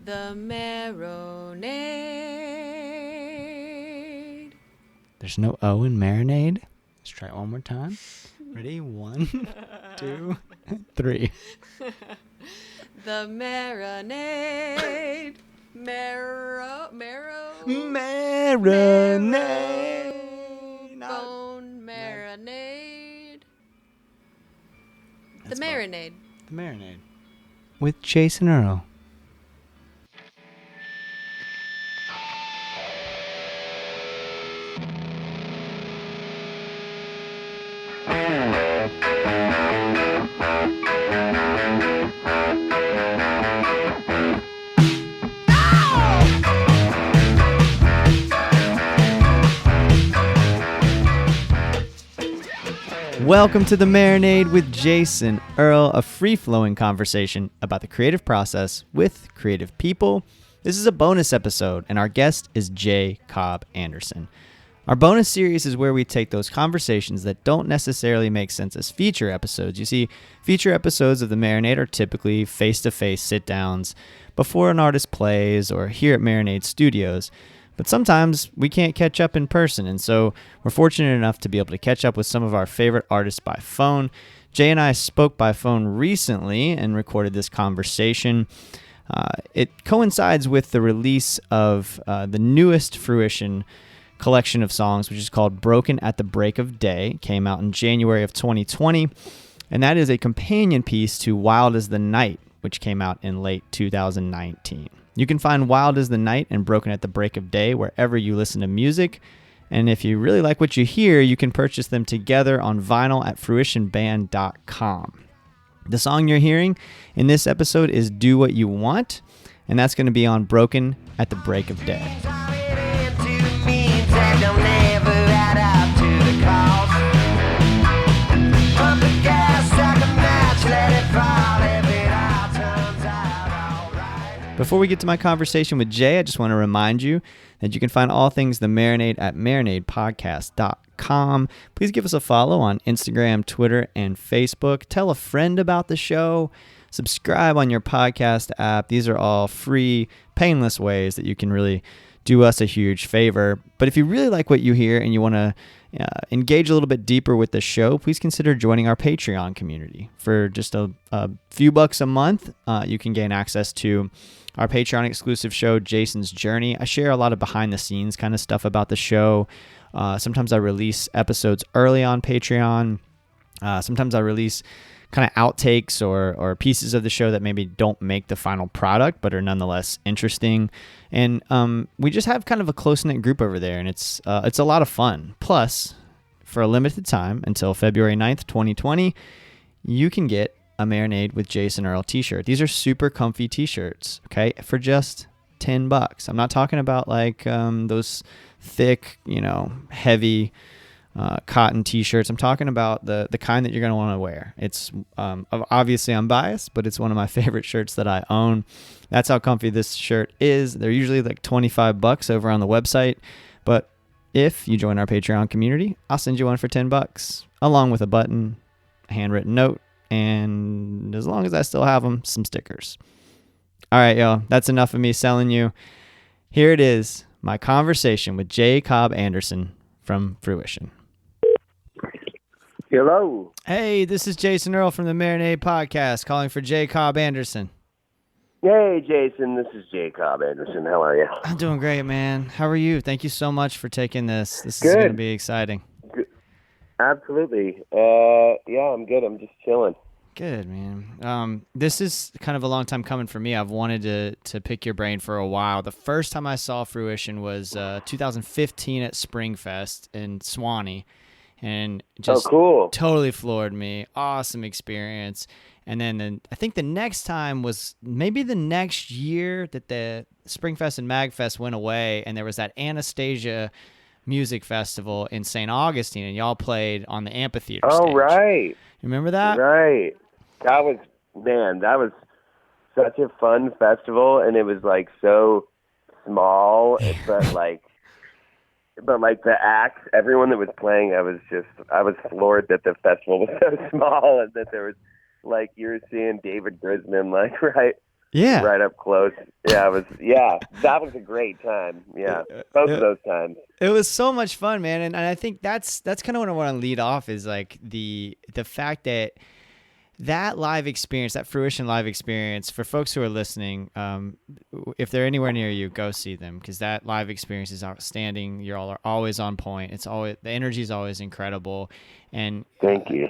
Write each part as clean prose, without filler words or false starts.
The Marinade. There's no O in Marinade. Let's try it one more time. Ready? 1, 2, 3. The Marinade. Marinade. Bone marinade. The That's Marinade. The Marinade. With Jason Earle. Welcome to The Marinade with Jason Earle, a free-flowing conversation about the creative process with creative people. This is a bonus episode, and our guest is Cobb Anderson. Our bonus series is where we take those conversations that don't necessarily make sense as feature episodes. You see, feature episodes of The Marinade are typically face-to-face sit-downs before an artist plays or here at Marinade Studios. But sometimes we can't catch up in person, and so we're fortunate enough to be able to catch up with some of our favorite artists by phone. Jay and I spoke by phone recently and recorded this conversation. It coincides with the release of the newest Fruition collection of songs, which is called Broken at the Break of Day. It came out in January of 2020, and that is a companion piece to Wild as the Night, which came out in late 2019. You can find Wild as the Night and Broken at the Break of Day wherever you listen to music. And if you really like what you hear, you can purchase them together on vinyl at fruitionband.com. The song you're hearing in this episode is Do What You Want, and that's going to be on Broken at the Break of Day. Before we get to my conversation with Jay, I just want to remind you that you can find all things The Marinade at marinadepodcast.com. Please give us a follow on Instagram, Twitter, and Facebook. Tell a friend about the show. Subscribe on your podcast app. These are all free, painless ways that you can really do us a huge favor. But if you really like what you hear and you want to engage a little bit deeper with the show, please consider joining our Patreon community. For just a few bucks a month, you can gain access to our Patreon exclusive show, Jason's Journey. I share a lot of behind the scenes kind of stuff about the show. Sometimes I release episodes early on Patreon. Sometimes I release kind of outtakes or pieces of the show that maybe don't make the final product, but are nonetheless interesting. And we just have kind of a close-knit group over there, and it's a lot of fun. Plus, for a limited time, until February 9th, 2020, you can get a Marinade with Jason Earle t-shirt. These are super comfy t-shirts, okay, for just $10. I'm not talking about like those thick, heavy cotton t-shirts. I'm talking about the kind that you're going to want to wear. It's obviously I'm biased, but it's one of my favorite shirts that I own. That's how comfy this shirt is. They're usually like $25 over on the website, but if you join our Patreon community, I'll send you one for $10, along with a button, a handwritten note, and as long as I still have them, some stickers. All right, y'all, that's enough of me selling you. Here it is, my conversation with Cobb Anderson from Fruition. Hello. Hey, this is Jason Earle from the Marinade Podcast, calling for Cobb Anderson. Hey, Jason, this is Cobb Anderson. How are you? I'm doing great, man. How are you? Thank you so much for taking this. This Good. is going to be exciting. Good. Absolutely. Yeah, I'm good. I'm just chilling. Good, man. This is kind of a long time coming for me. I've wanted to pick your brain for a while. The first time I saw Fruition was 2015 at Springfest in Swanee, and just cool. Totally floored me. Awesome experience. And then I think the next time was maybe the next year that the Springfest and Magfest went away, and there was that Anastasia Music Festival in St. Augustine, and y'all played on the amphitheater stage. Oh, right. You remember that? Right. That was such a fun festival, and it was like so small, but like the acts, everyone that was playing, I was floored that the festival was so small and that there was like you were seeing David Grisman, like right Yeah. right up close. Yeah, that was a great time. Yeah, both of those times. It was so much fun, man, and I think that's kind of what I want to lead off is like the fact that live experience, that Fruition live experience, for folks who are listening, if they're anywhere near you, go see them, because that live experience is outstanding. You all are always on point. It's always, the energy is always incredible, and thank you.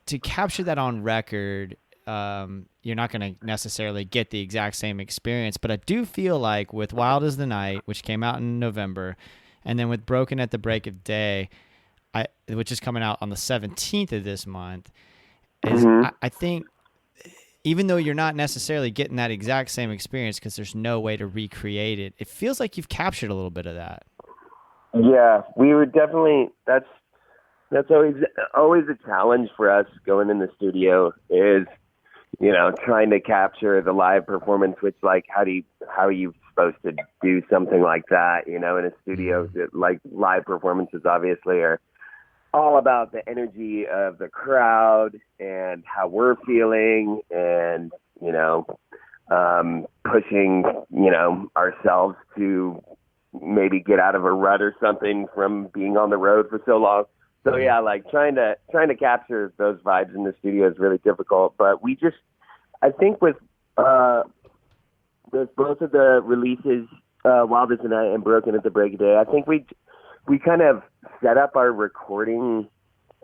To capture that on record, you're not going to necessarily get the exact same experience, but I do feel like with Wild as the Night, which came out in November, and then with Broken at the Break of Day, which is coming out on the 17th of this month, I think even though you're not necessarily getting that exact same experience because there's no way to recreate it, it feels like you've captured a little bit of that. Yeah, we would definitely. That's always a challenge for us going in the studio is, trying to capture the live performance. Which, like, how are you supposed to do something like that? In a studio, like live performances obviously are all about the energy of the crowd and how we're feeling, and pushing ourselves to maybe get out of a rut or something from being on the road for so long. So yeah, like trying to capture those vibes in the studio is really difficult. But I think with both of the releases, Wild as the Night and Broken at the Break of Day, I think we kind of set up our recording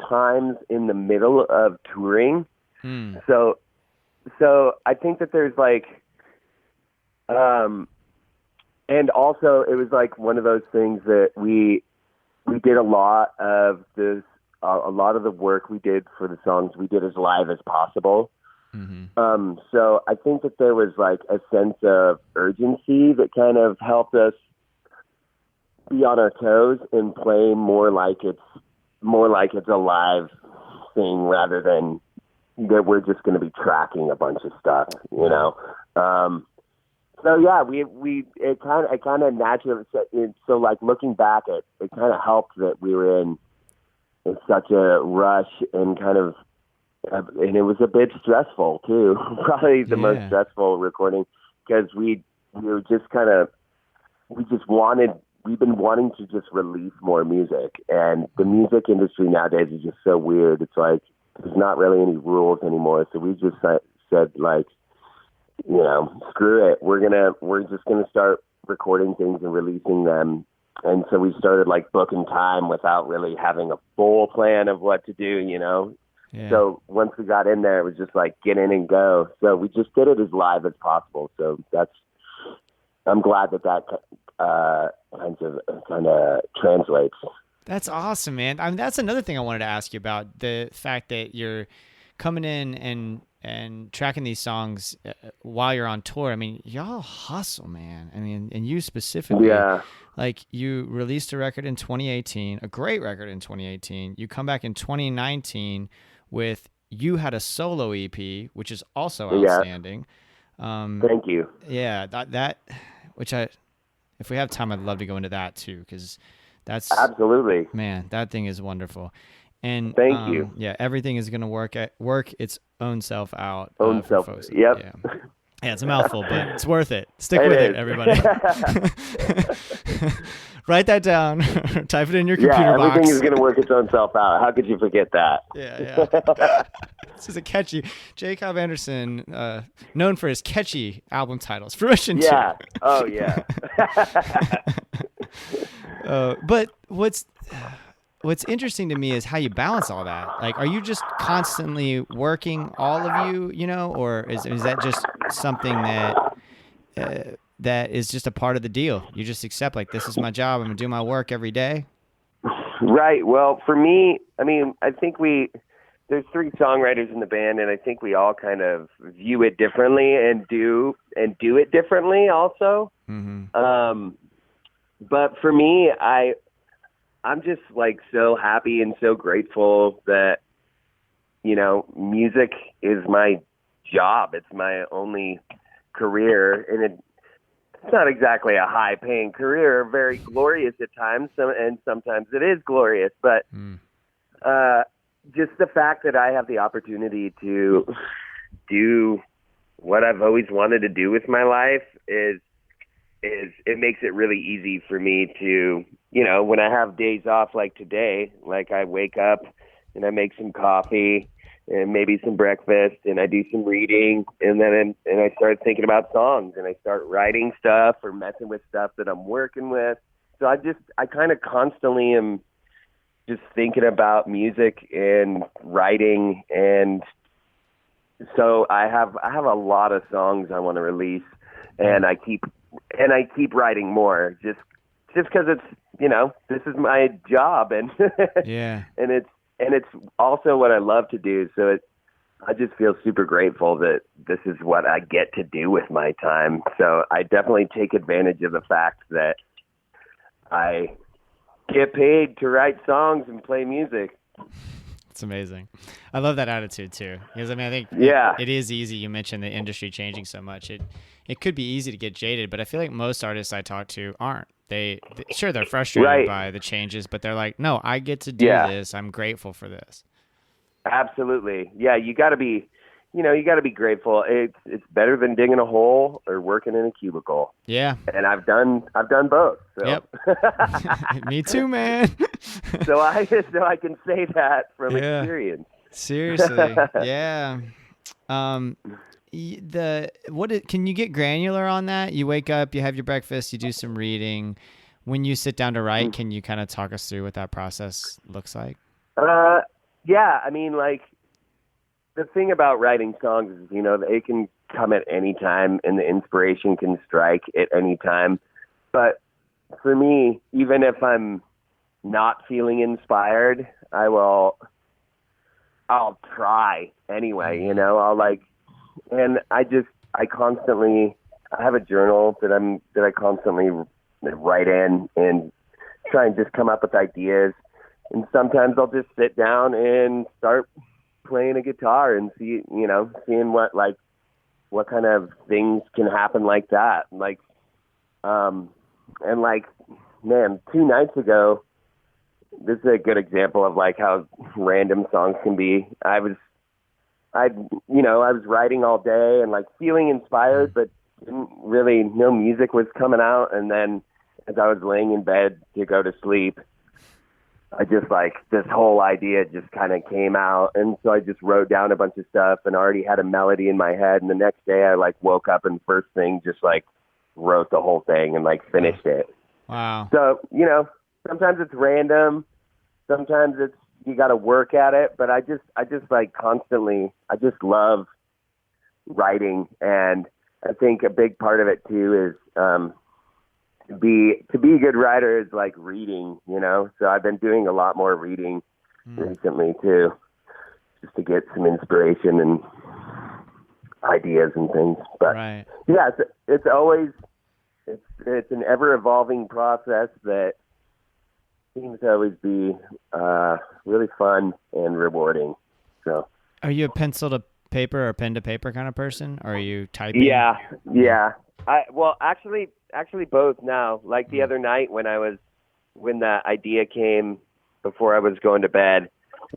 times in the middle of touring. So I think that there's like, and also it was like one of those things that we did a lot of this, a lot of the work we did for the songs we did as live as possible. So I think that there was like a sense of urgency that kind of helped us be on our toes and play more like it's a live thing rather than that we're just going to be tracking a bunch of stuff, So yeah, it kind of naturally. So like looking back, it kind of helped that we were in such a rush and and it was a bit stressful too. Probably the most stressful recording because we've been wanting to just release more music, and the music industry nowadays is just so weird. It's like there's not really any rules anymore. So we just said like, screw it. We're just gonna start recording things and releasing them. And so we started like booking time without really having a full plan of what to do, Yeah. So once we got in there, it was just like get in and go. So we just did it as live as possible. So I'm glad that kind of translates. That's awesome, man. I mean, that's another thing I wanted to ask you about, the fact that you're coming in and tracking these songs while you're on tour. I mean, y'all hustle, man. I mean, and you specifically, like you released a record in 2018, a great record in 2018. You come back in 2019 with, you had a solo EP, which is also outstanding. Thank you. Yeah, that which if we have time, I'd love to go into that too, because that's absolutely, man, that thing is wonderful. And thank you. Yeah, everything is going to work its own self out. Own self. Folks. Yep. Yeah, it's a mouthful, but it's worth it. Stick with it, everybody. Write that down. Type it in your computer box. Everything is going to work its own self out. How could you forget that? Yeah. This is a catchy. Cobb Anderson, known for his catchy album titles. Fruition. Yeah. Oh, yeah. But what's interesting to me is how you balance all that. Like, are you just constantly working, all of you, or is that just something that is just a part of the deal? You just accept, like, this is my job. I'm going to do my work every day. Right. Well, for me, I mean, I think there's 3 songwriters in the band, and I think we all kind of view it differently and do it differently also. Mm-hmm. But for me, I'm just like so happy and so grateful that, music is my job. It's my only career, and it's not exactly a high paying career, very glorious at times. And sometimes it is glorious, but, just the fact that I have the opportunity to do what I've always wanted to do with my life is it makes it really easy for me to, when I have days off like today, like I wake up and I make some coffee and maybe some breakfast and I do some reading and then and I start thinking about songs and I start writing stuff or messing with stuff that I'm working with. So I kind of constantly am just thinking about music and writing, and so I have a lot of songs I want to release, and I keep writing more just because it's this is my job, and yeah, and it's also what I love to do. So I just feel super grateful that this is what I get to do with my time. So I definitely take advantage of the fact that I get paid to write songs and play music. It's amazing. I love that attitude too, because I think it is easy. You mentioned the industry changing so much. It could be easy to get jaded, but I feel like most artists I talk to aren't. Sure, they're frustrated by the changes, but they're like, no, I get to do this. I'm grateful for this. Absolutely. Yeah, you got to be grateful. It's better than digging a hole or working in a cubicle. Yeah. And I've done both. So. Yep. Me too, man. so I can say that from experience. Seriously. Yeah. Can you get granular on that? You wake up, you have your breakfast, you do some reading. When you sit down to write, can you kind of talk us through what that process looks like? Yeah. I mean, like, the thing about writing songs is, it can come at any time and the inspiration can strike at any time. But for me, even if I'm not feeling inspired, I'll try anyway, and I have a journal that I constantly write in and try and just come up with ideas. And sometimes I'll just sit down and start playing a guitar and seeing what kind of things can happen like that. Man, 2 nights ago, this is a good example of like how random songs can be. I was writing all day and like feeling inspired, but no music was coming out. And then as I was laying in bed to go to sleep, I just this whole idea just kind of came out. And so I just wrote down a bunch of stuff and already had a melody in my head. And the next day I woke up and first thing just wrote the whole thing and finished it. Wow. So, sometimes it's random. Sometimes you got to work at it, but I just constantly, I just love writing. And I think a big part of it too is, to be a good writer is like reading, so I've been doing a lot more reading recently too, just to get some inspiration and ideas and things. But yeah, it's always, it's an ever evolving process that seems to always be really fun and rewarding. So, are you a pencil to paper or pen to paper kind of person, or are you typing? Yeah. Actually both now. Like the other night when the idea came before I was going to bed,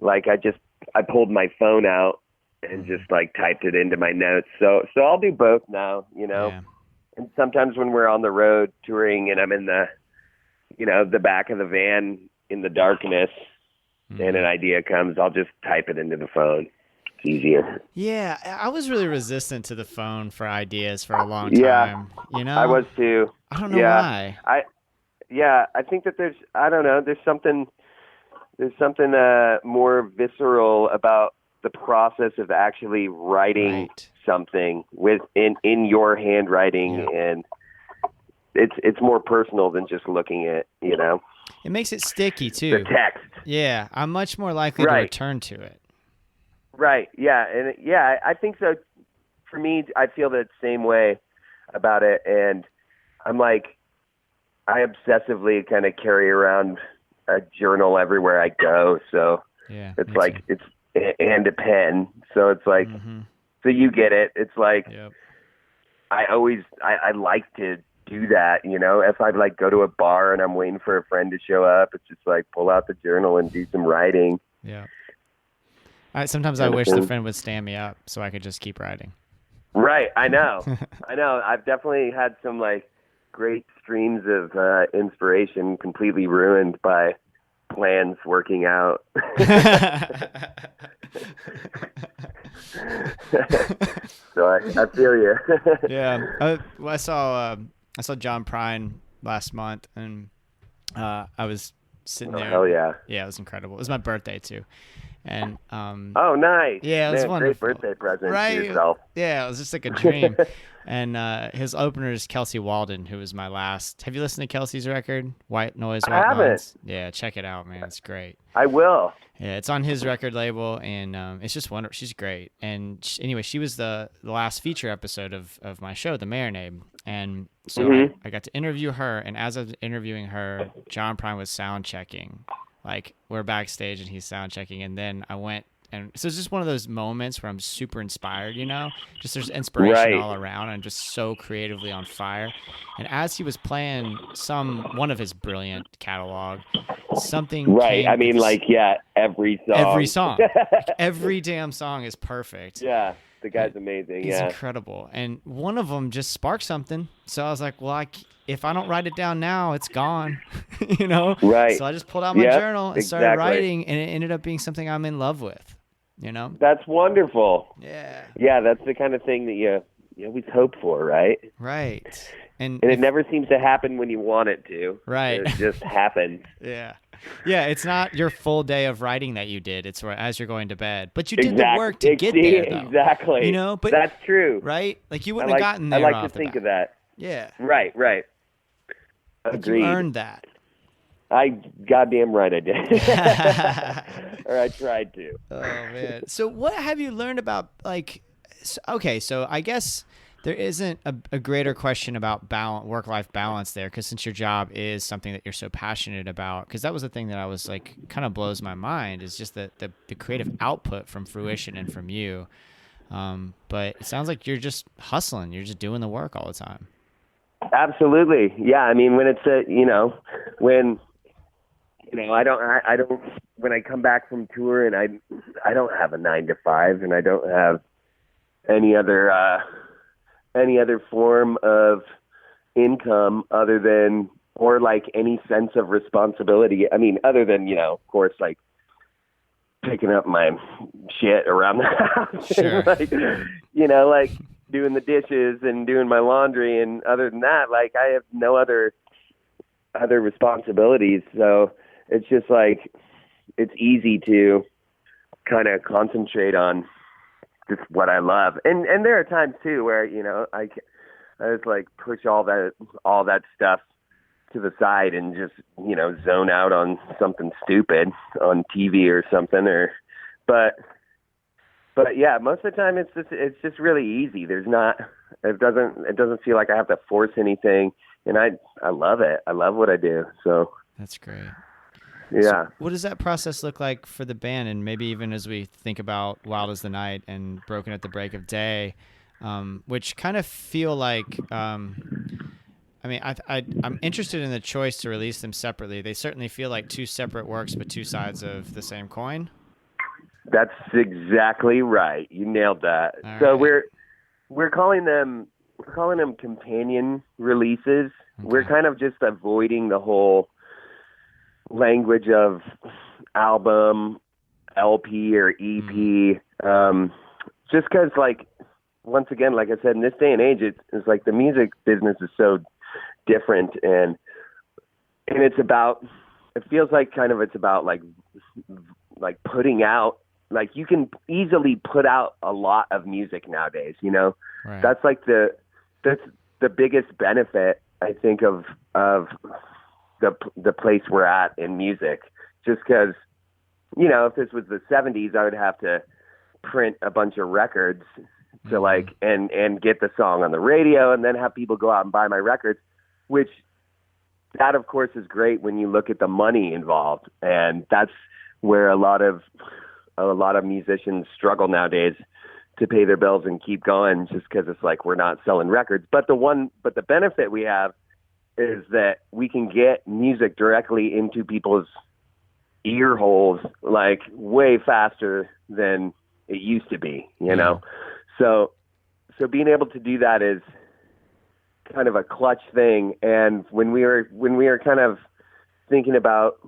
I pulled my phone out and just typed it into my notes. So I'll do both now, Yeah. And sometimes when we're on the road touring and I'm in the back of the van in the darkness and an idea comes, I'll just type it into the phone. It's easier. Yeah, I was really resistant to the phone for ideas for a long time. I was too. I don't know why. I think that there's something more visceral about the process of actually writing something in your handwriting, and it's more personal than just looking at, It makes it sticky too. The text. Yeah, I'm much more likely to return to it. Right. Yeah. And I think so. For me, I feel the same way about it. And I'm I obsessively kind of carry around a journal everywhere I go. So it's and a pen. So it's so you get it. It's I like to do that. If I go to a bar and I'm waiting for a friend to show up, it's just pull out the journal and do some writing. Yeah. Sometimes I wish the friend would stand me up so I could just keep writing. Right. I know. I've definitely had some like great streams of inspiration completely ruined by plans working out. So I feel you. Yeah. I saw John Prine last month, and I was sitting there. Hell yeah. Yeah, it was incredible. It was my birthday too. And oh, nice. yeah, it was Man, wonderful. Great birthday present Right? to yourself. Yeah, it was just like a dream. And his opener is Kelsey Walden, who was my last. Have you listened to Kelsey's record, White Noise, White I haven't. Lines? Yeah, check it out, man. It's great. I will. Yeah, it's on his record label, and it's just wonderful. She's great. And anyway, she was the last feature episode of my show, The Marinade. And so I got to interview her, and as I was interviewing her, John Prine was sound checking. Like, we're backstage, and he's sound checking, and then I went. And so it's just one of those moments where I'm super inspired, you know, just there's inspiration all around. I'm just so creatively on fire. And as he was playing one of his brilliant catalog, something right. I mean, like, yeah, every song, like, every damn song is perfect. Yeah. The guy's amazing. He's incredible. And one of them just sparked something. So I was like, well, if I don't write it down now, it's gone, you know? Right. So I just pulled out my journal and started writing, and it ended up being something I'm in love with, you know? That's wonderful. Yeah. Yeah, that's the kind of thing that you always hope for, right? Right. And it never seems to happen when you want it to. Right. It just happens. Yeah. Yeah, it's not your full day of writing that you did. It's as you're going to bed. But you did the work to get there, though. Exactly. You know, but that's true. Right? Like, you wouldn't have gotten there. I like to think of that. Yeah. Right. Agreed. You earned that. Goddamn right I did. Or I tried to. Oh, man. So what have you learned about, like, okay, so I guess there isn't a greater question about work-life balance there, because since your job is something that you're so passionate about, because that was the thing that I was like, kind of blows my mind, is just the creative output from Fruition and from you. But it sounds like you're just hustling. You're just doing the work all the time. Absolutely. Yeah. I mean, when it's when I come back from tour and I don't have a 9 to 5, and I don't have any other form of income other than, or like any sense of responsibility. I mean, other than, of course, like picking up my shit around the house, sure. like, like doing the dishes and doing my laundry. And other than that, like, I have no other responsibilities. So it's just like, it's easy to kind of concentrate on just what I love. And there are times too where, I just like push all that stuff to the side and just, zone out on something stupid on TV or something, but yeah, most of the time it's just really easy. It doesn't feel like I have to force anything, and I love it. I love what I do. So that's great. Yeah. So what does that process look like for the band? And maybe even as we think about Wild as the Night and Broken at the Break of Day, which kind of feel like, I'm interested in the choice to release them separately. They certainly feel like two separate works, but two sides of the same coin. That's exactly right. You nailed that. All so right. we're calling them companion releases. Okay. We're kind of just avoiding the whole language of album, LP or EP, just because, like, once again, like I said, in this day and age, it's like the music business is so different, and it's about, it feels like kind of, it's about like putting out, like, you can easily put out a lot of music nowadays, Right. That's like that's the biggest benefit, I think, of the place we're at in music. Just because, if this was the 70s, I would have to print a bunch of records to like, and get the song on the radio and then have people go out and buy my records, which that of course is great when you look at the money involved. And that's where a lot of musicians struggle nowadays to pay their bills and keep going, just because it's like, we're not selling records. But the benefit we have is that we can get music directly into people's ear holes, like, way faster than it used to be, So so being able to do that is kind of a clutch thing. And when we were kind of thinking about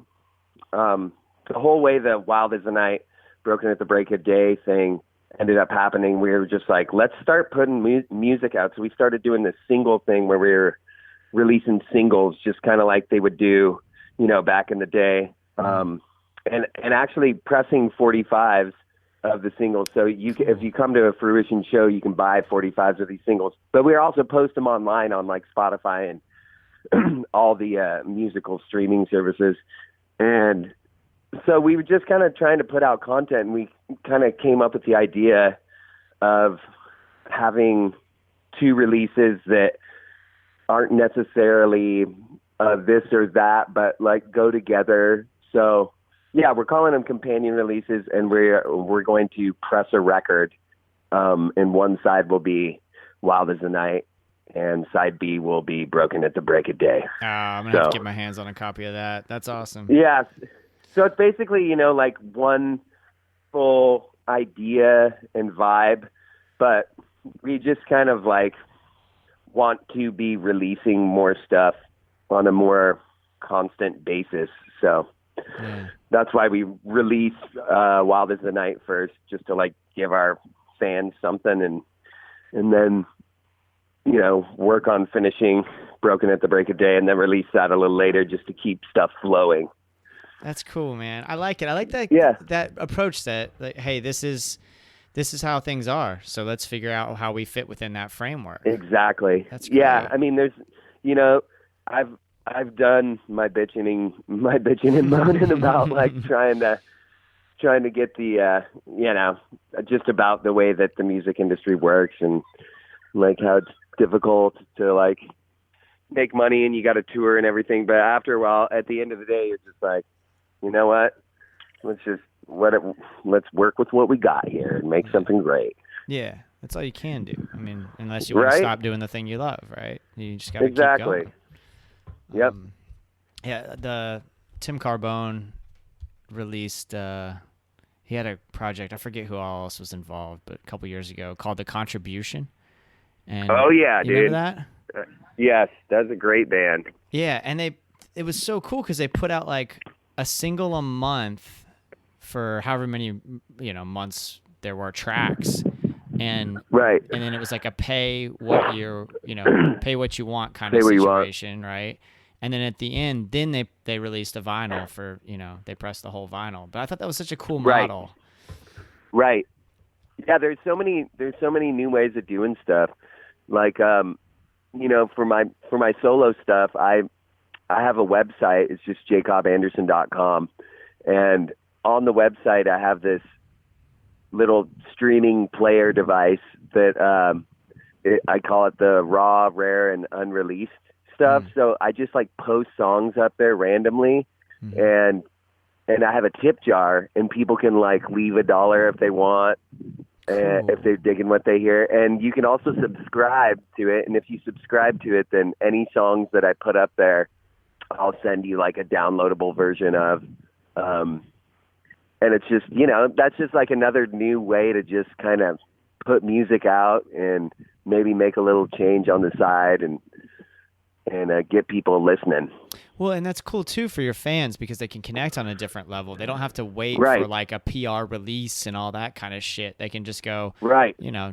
the whole way the Wild as the Night, Broken at the Break of Day thing ended up happening, we were just like, let's start putting music out. So we started doing this single thing where we were releasing singles, just kind of like they would do, back in the day. And actually pressing 45s of the singles. So if you come to a Fruition show, you can buy 45s of these singles. But we also post them online on like Spotify and all the musical streaming services. And so we were just kind of trying to put out content, and we kind of came up with the idea of having 2 releases that aren't necessarily this or that, but like go together. So yeah, we're calling them companion releases, and we're going to press a record. And one side will be Wild as the Night, and side B will be Broken at the Break of Day. I'm gonna have to get my hands on a copy of that. That's awesome. Yeah. So it's basically, like one full idea and vibe, but we just kind of like want to be releasing more stuff on a more constant basis. So that's why we release Wild as the Night first, just to like give our fans something, and then work on finishing Broken at the Break of Day, and then release that a little later just to keep stuff flowing. That's cool, man. I like it. I like that that approach that, like, hey, this is how things are, so let's figure out how we fit within that framework. Exactly. That's great. Yeah, I mean, there's I've done my bitching and moaning about like trying to get the just about the way that the music industry works, and like how it's difficult to like make money and you got to tour and everything. But after a while, at the end of the day, you're just like, you know what? Let's work with what we got here and make something great. Yeah, that's all you can do. I mean, unless you want to stop doing the thing you love, right? You just got to keep going. Yep. Yeah, the Tim Carbone released. He had a project. I forget who else was involved, but a couple years ago, called The Contribution. And oh yeah, you dude. Remember that? Yes, that's a great band. Yeah, and it was so cool because they put out like a single a month for however many months there were tracks, and and then it was like a pay what you want kind of situation, right? And then at the end, then they released a vinyl for they pressed the whole vinyl. But I thought that was such a cool model. Right. Yeah, there's so many new ways of doing stuff. Like for my solo stuff, I have a website. It's just jcobbanderson.com, and on the website I have this little streaming player device that I call it the raw, rare, and unreleased stuff. So I just like post songs up there randomly, and I have a tip jar, and people can like leave $1 if they want. Cool. If they're digging what they hear. And you can also subscribe to it. And if you subscribe to it, then any songs that I put up there, I'll send you like a downloadable version of. And it's just, that's just like another new way to just kind of put music out and maybe make a little change on the side and get people listening. Well, and that's cool too for your fans because they can connect on a different level. They don't have to wait for like a PR release and all that kind of shit. They can just go,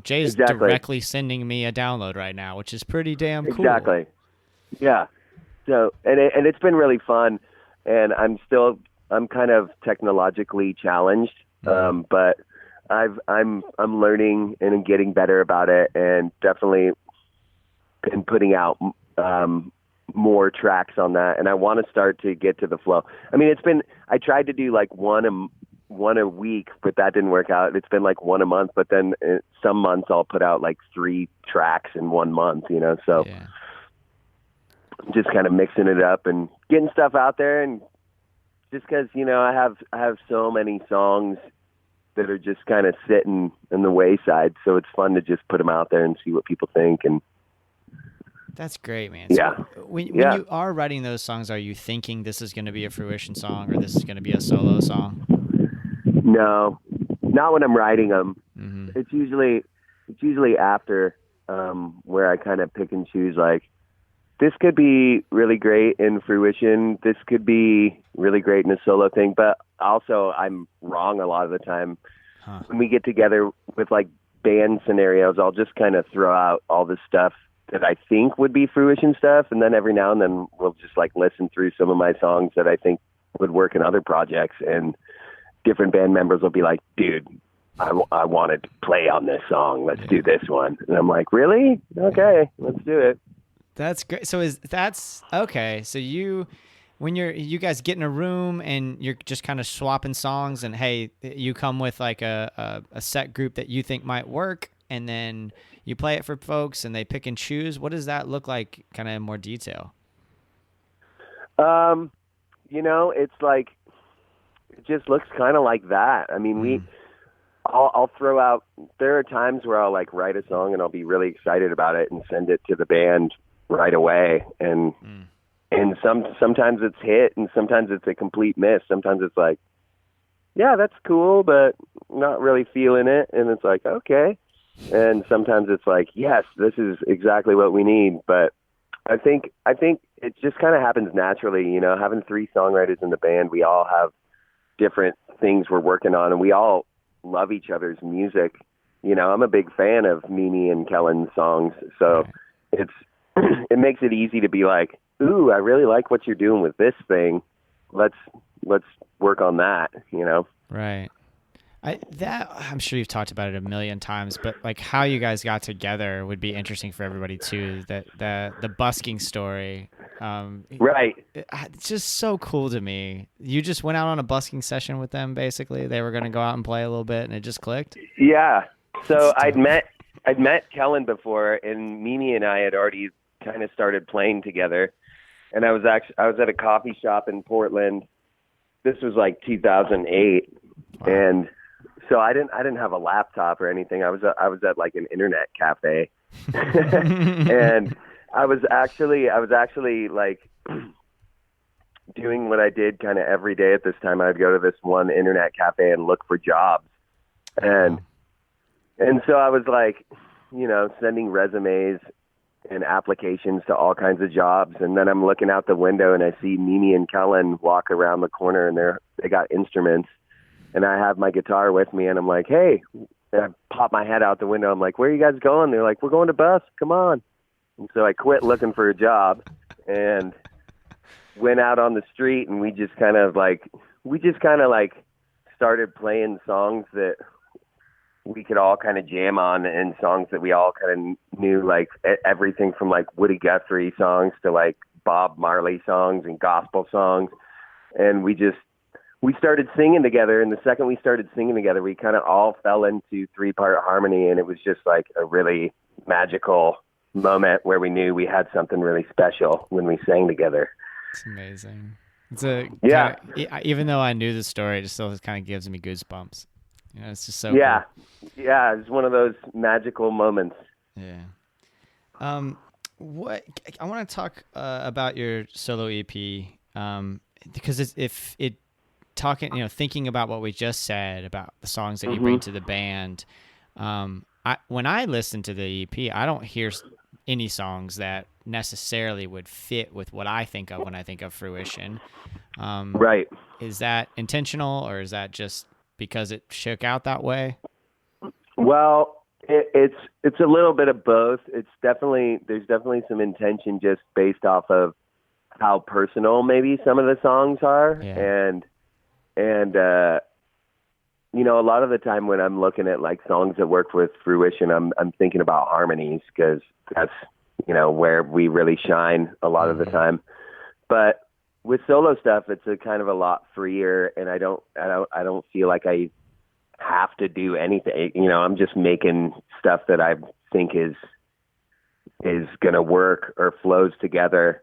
Jay's directly sending me a download right now, which is pretty damn cool. Exactly. Yeah. So, and it's been really fun, and I'm kind of technologically challenged, but I'm learning and getting better about it, and definitely been putting out more tracks on that, and I want to start to get to the flow. I mean, I tried to do like one a week, but that didn't work out. It's been like one a month, but then some months I'll put out like 3 tracks in 1 month, so just kind of mixing it up and getting stuff out there. And just because, I have so many songs that are just kind of sitting in the wayside. So it's fun to just put them out there and see what people think. And that's great, man. So when you are writing those songs, are you thinking this is going to be a Fruition song or this is going to be a solo song? No, not when I'm writing them. Mm-hmm. It's usually after where I kind of pick and choose, like, this could be really great in Fruition. This could be really great in a solo thing. But also I'm wrong a lot of the time. Huh. When we get together with like band scenarios, I'll just kind of throw out all the stuff that I think would be Fruition stuff. And then every now and then we'll just like listen through some of my songs that I think would work in other projects. And different band members will be like, dude, I wanted to play on this song. Let's do this one. And I'm like, really? Okay, let's do it. That's great. So that's okay. So when you guys get in a room and you're just kind of swapping songs, and hey, you come with like a set group that you think might work, and then you play it for folks and they pick and choose. What does that look like kind of in more detail? It's like, it just looks kind of like that. I mean, I'll throw out, there are times where I'll like write a song and I'll be really excited about it and send it to the band right away. And sometimes it's hit and sometimes it's a complete miss. Sometimes it's like, yeah, that's cool, but not really feeling it. And it's like, okay. And sometimes it's like, yes, this is exactly what we need. But I think it just kind of happens naturally, having 3 songwriters in the band. We all have different things we're working on, and we all love each other's music. I'm a big fan of Mimi and Kellen's songs, so it makes it easy to be like, ooh, I really like what you're doing with this thing. Let's work on that, Right. I'm sure you've talked about it a million times, but like how you guys got together would be interesting for everybody too. That the busking story, right? It's just so cool to me. You just went out on a busking session with them. Basically, they were going to go out and play a little bit, and it just clicked. Yeah. So I'd met Kellen before, and Mimi and I had already kind of started playing together. And I was at a coffee shop in Portland. This was like 2008, wow. And so I didn't have a laptop or anything. I was at like an internet cafe, and I was actually like doing what I did kind of every day at this time. I'd go to this one internet cafe and look for jobs, and so I was like, sending resumes and applications to all kinds of jobs. And then I'm looking out the window and I see Mimi and Kellen walk around the corner, and they got instruments. And I have my guitar with me, and I'm like, hey, and I pop my head out the window. I'm like, where are you guys going? They're like, we're going to bus. Come on. And so I quit looking for a job and went out on the street, and we just kind of started playing songs that we could all kind of jam on, and songs that we all kind of knew, like everything from like Woody Guthrie songs to like Bob Marley songs and gospel songs. And we started singing together, and the second we started singing together, we kind of all fell into 3-part harmony, and it was just like a really magical moment where we knew we had something really special when we sang together. It's amazing. Kinda, even though I knew the story, it still kind of gives me goosebumps. It's just so cool. Yeah, it's one of those magical moments. Yeah. What I want to talk about your solo EP, because thinking about what we just said about the songs that you bring to the band. When I listen to the EP, I don't hear any songs that necessarily would fit with what I think of when I think of Fruition. Right. Is that intentional, or is that just because it shook out that way? Well, it's a little bit of both. There's definitely some intention just based off of how personal maybe some of the songs are. Yeah. And a lot of the time when I'm looking at like songs that work with Fruition, I'm thinking about harmonies, because that's, where we really shine a lot of the time. But with solo stuff, it's a kind of a lot freer, and I don't feel like I have to do anything. I'm just making stuff that I think is going to work or flows together.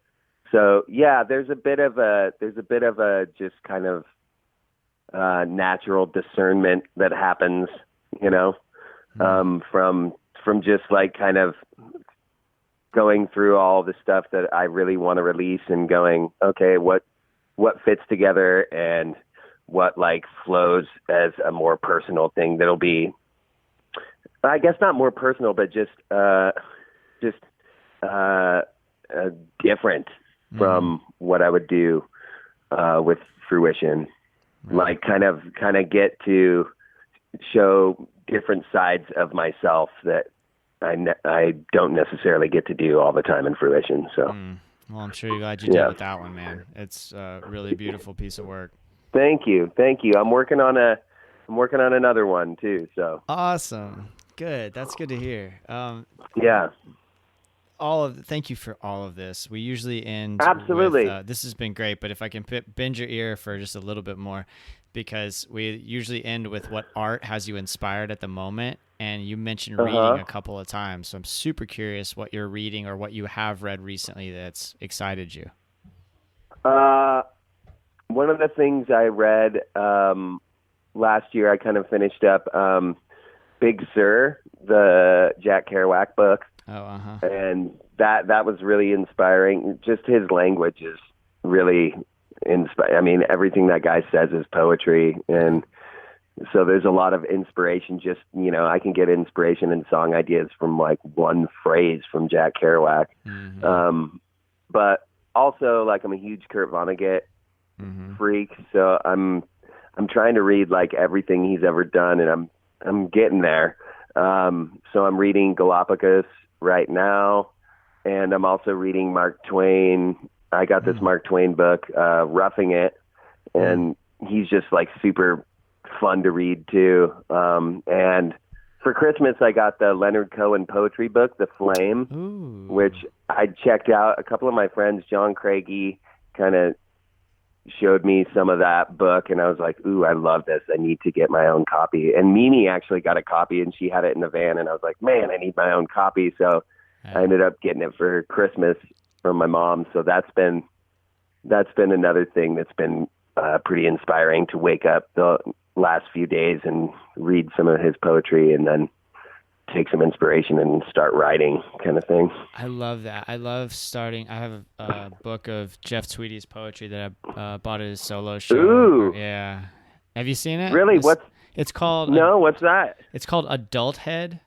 So yeah, there's a bit of a just kind of natural discernment that happens, from just like kind of going through all the stuff that I really want to release and going, okay, what fits together and what like flows as a more personal thing that'll be I guess not more personal, but just different from what I would do with Fruition. Right. Like kind of get to show different sides of myself that I don't necessarily get to do all the time in Fruition. So. Well, I'm sure you're glad you did with that one, man. It's a really beautiful piece of work. Thank you. I'm working on another one too. So awesome. Good. That's good to hear. Yeah. Thank you for all of this. We usually end Absolutely. with, this has been great, but if I can bend your ear for just a little bit more, because we usually end with what art has you inspired at the moment, and you mentioned reading a couple of times. So I'm super curious what you're reading or what you have read recently that's excited you. One of the things I read last year, I kind of finished up Big Sur, the Jack Kerouac book. And that was really inspiring. Just his language is really inspiring. I mean, everything that guy says is poetry. And so there's a lot of inspiration. Just, I can get inspiration and song ideas from like one phrase from Jack Kerouac. But also, like, I'm a huge Kurt Vonnegut freak. So I'm trying to read like everything he's ever done, and I'm getting there. So I'm reading Galapagos right now, and I'm also reading Mark Twain. I got this Mark Twain book, Roughing It, and he's just like super fun to read too. And for Christmas, I got the Leonard Cohen poetry book, The Flame, which I checked out. A couple of my friends, John Craigie, kind of showed me some of that book, and I was like, ooh, I love this. I need to get my own copy. And Mimi actually got a copy, and she had it in the van, and I was like, man, I need my own copy. So I ended up getting it for Christmas from my mom. So that's been another thing that's been pretty inspiring, to wake up the last few days and read some of his poetry and then take some inspiration and start writing, kind of thing. I love that. I love starting. I have a book of Jeff Tweedy's poetry that I bought at his solo show. Ooh. Yeah. Have you seen it? Really? It's called? No, what's that? It's called Adult Head.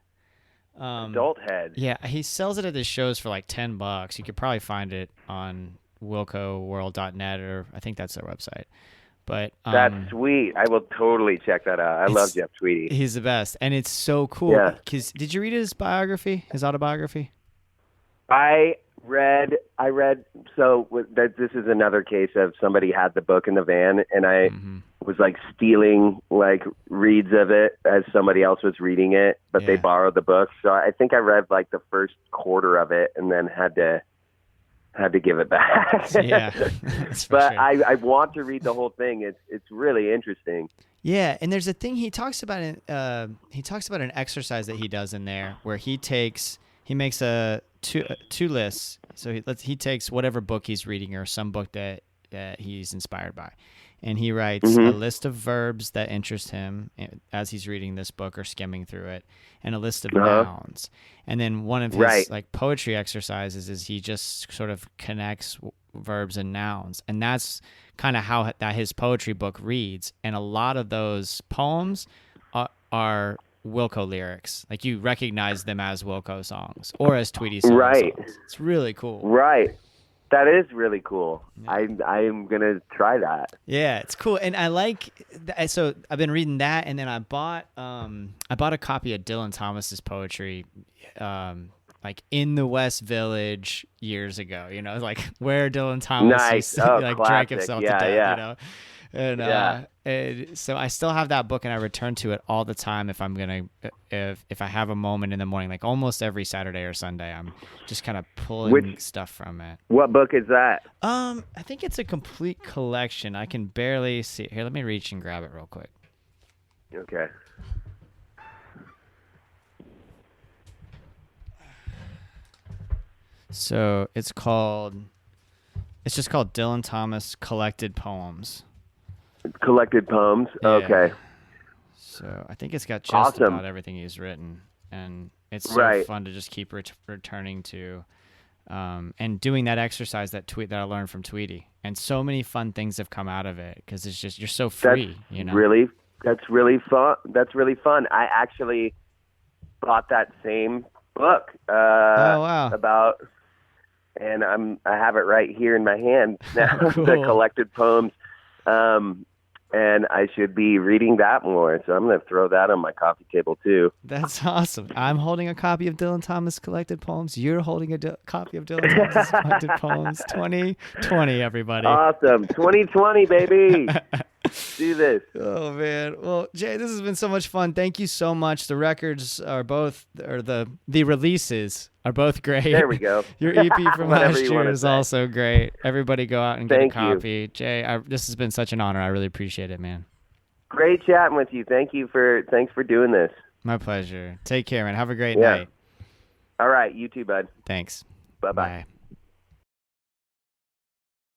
Adult Head. Yeah, he sells it at his shows for like $10. You could probably find it on wilcoworld.net, or I think that's their website. But that's sweet. I will totally check that out. I love Jeff Tweedy. He's the best, and it's so cool. Yeah. Because did you read his biography, his autobiography? I read. So this is another case of somebody had the book in the van, and I was like stealing like reads of it as somebody else was reading it, but they borrowed the book. So I think I read like the first quarter of it, and then had to give it back. Yeah, but sure. I want to read the whole thing. It's really interesting. Yeah, and there's a thing he talks about. He talks about an exercise that he does in there where he makes two lists. So he takes whatever book he's reading or some book that he's inspired by, and he writes a list of verbs that interest him as he's reading this book or skimming through it, and a list of nouns. And then one of his like poetry exercises is he just sort of connects verbs and nouns, and that's kind of how that his poetry book reads. And a lot of those poems are Wilco lyrics. Like, you recognize them as Wilco songs or as Tweedy songs. It's really cool. Right. That is really cool. Yeah. I'm going to try that. Yeah, it's cool. And I like so I've been reading that, and then I bought a copy of Dylan Thomas's poetry like in the West Village years ago, like where Dylan Thomas used to, drank himself to death, and so I still have that book, and I return to it all the time if I have a moment in the morning, like almost every Saturday or Sunday. I'm just kind of pulling stuff from it. What book is that? I think it's a complete collection. I can barely see it. Here, let me reach and grab it real quick. Okay. So it's just called Dylan Thomas Collected Poems. Collected Poems? Yeah. Okay. So I think it's got just about everything he's written, and it's so fun to just keep returning to, and doing that exercise that I learned from Tweedy. And so many fun things have come out of it, because it's just, you're so free, That's really fun. That's really fun. I actually bought that same book Oh, wow. about, and I have it right here in my hand now, Cool. the collected poems. And I should be reading that more. So I'm going to throw that on my coffee table too. That's awesome. I'm holding a copy of Dylan Thomas Collected Poems. You're holding a copy of Dylan Thomas Collected Poems. 2020, everybody. Awesome. 2020, baby. Do this. Oh, man. Well, Jay, this has been so much fun. Thank you so much. The records are both, or the releases are both great. There we go. Your EP from Whatever last you year wanna is say. also great. Everybody go out and get a Thank you. copy. Jay, this has been such an honor. I really appreciate it, man. Great chatting with you. Thanks for doing this. My pleasure. Take care, man. Have a great Yeah. night. All right. You too, bud. Thanks. Bye-bye. Bye.